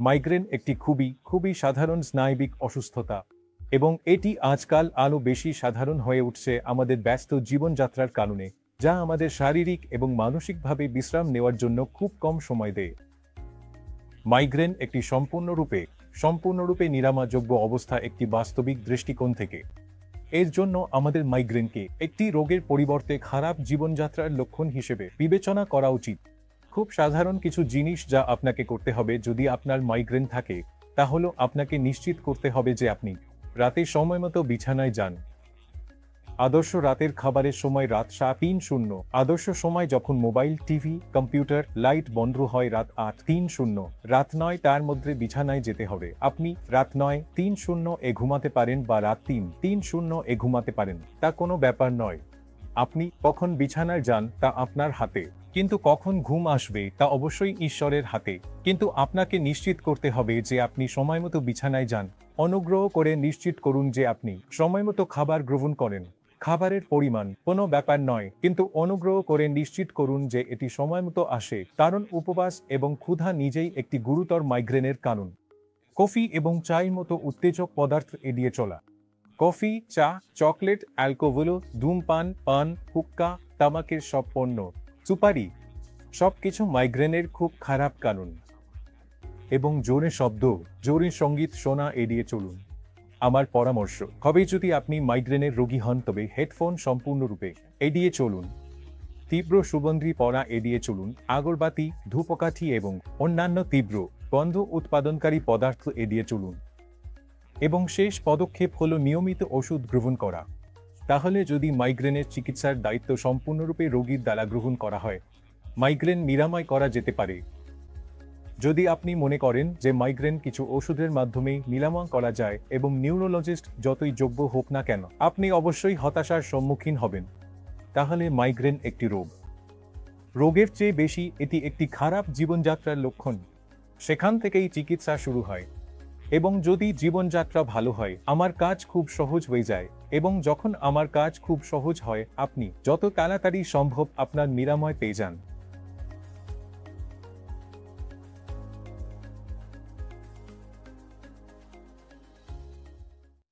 Migraine একটি খুবই সাধারণ স্নায়বিক অসুস্থতা এবং এটি আজকাল আরও বেশি সাধারণ হয়ে উঠছে আমাদের ব্যস্ত জীবনযাত্রার কারণে, যা আমাদের শারীরিক এবং মানসিকভাবে বিশ্রাম নেওয়ার জন্য খুব কম সময় দেয়। মাইগ্রেন একটি সম্পূর্ণরূপে নিরাময়যোগ্য অবস্থা একটি বাস্তবিক দৃষ্টিকোণ থেকে। এর জন্য আমাদের মাইগ্রেনকে একটি রোগের পরিবর্তে খারাপ জীবনযাত্রার লক্ষণ হিসেবে বিবেচনা করা উচিত। খুব সাধারণ কিছু জিনিস যা আপনাকে করতে হবে যদি আপনার মাইগ্রেন থাকে, তা হলো আপনাকে নিশ্চিত করতে হবে যে আপনি রাতে সময়মতো বিছানায় যান। আদর্শ রাতের খাবারের সময় রাত 7:30। আদর্শ সময় যখন মোবাইল, টিভি, কম্পিউটার, লাইট বন্ধ হয় রাত 8:30। রাত 9টার মধ্যে বিছানায় যেতে হবে। আপনি রাত 9:30 এ ঘুমাতে পারেন বা রাত 3:30 এ ঘুমাতে পারেন, তা কোনো ব্যাপার নয়। আপনি কখন বিছানায় যান তা আপনার হাতে, কিন্তু কখন ঘুম আসবে তা অবশ্যই ঈশ্বরের হাতে। কিন্তু আপনাকে নিশ্চিত করতে হবে যে আপনি সময়মতো বিছানায় যান। অনুগ্রহ করে নিশ্চিত করুন যে আপনি সময়মতো খাবার গ্রহণ করেন। খাবারের পরিমাণ কোনো ব্যাপার নয়, কিন্তু অনুগ্রহ করে নিশ্চিত করুন যে এটি সময়মতো আসে, কারণ উপবাস এবং ক্ষুধা নিজেই একটি গুরুতর মাইগ্রেনের কারণ। কফি এবং চায়ের মতো উত্তেজক পদার্থ এড়িয়ে চলা। কফি, চা, চকলেট, অ্যালকোহল, ধূমপান, পান, হুক্কা, তামাকের সব পণ্য, সুপারি, সবকিছু মাইগ্রেনের খুব খারাপ কারণ। এবং জোরে সঙ্গীত শোনা এড়িয়ে চলুন। আমার পরামর্শ হবে, যদি আপনি মাইগ্রেনের রোগী হন তবে হেডফোন সম্পূর্ণরূপে এড়িয়ে চলুন। তীব্র সুগন্ধি পড়া এড়িয়ে চলুন। আগরবাতি, ধূপকাঠি এবং অন্যান্য তীব্র গন্ধ উৎপাদনকারী পদার্থ এড়িয়ে চলুন। এবং শেষ পদক্ষেপ হল নিয়মিত ওষুধ গ্রহণ করা। তাহলে যদি মাইগ্রেনের চিকিৎসার দায়িত্ব সম্পূর্ণরূপে রোগীর দ্বারা গ্রহণ করা হয়, মাইগ্রেন নিরাময় করা যেতে পারে। যদি আপনি মনে করেন যে মাইগ্রেন কিছু ওষুধের মাধ্যমে নিরাময় করা যায় এবং নিউরোলজিস্ট যতই যোগ্য হোক না কেন, আপনি অবশ্যই হতাশার সম্মুখীন হবেন। তাহলে মাইগ্রেন একটি রোগের চেয়ে বেশি এটি একটি খারাপ জীবনযাত্রার লক্ষণ। সেখান থেকেই চিকিৎসা শুরু হয়। এবং যদি জীবনযাত্রা ভালো হয়, আমার কাজ খুব সহজ হয়ে যায়। এবং যখন আমার কাজ খুব সহজ হয়, আপনি যত তাড়াতাড়ি সম্ভব আপনার নিরাময় পেয়ে যান।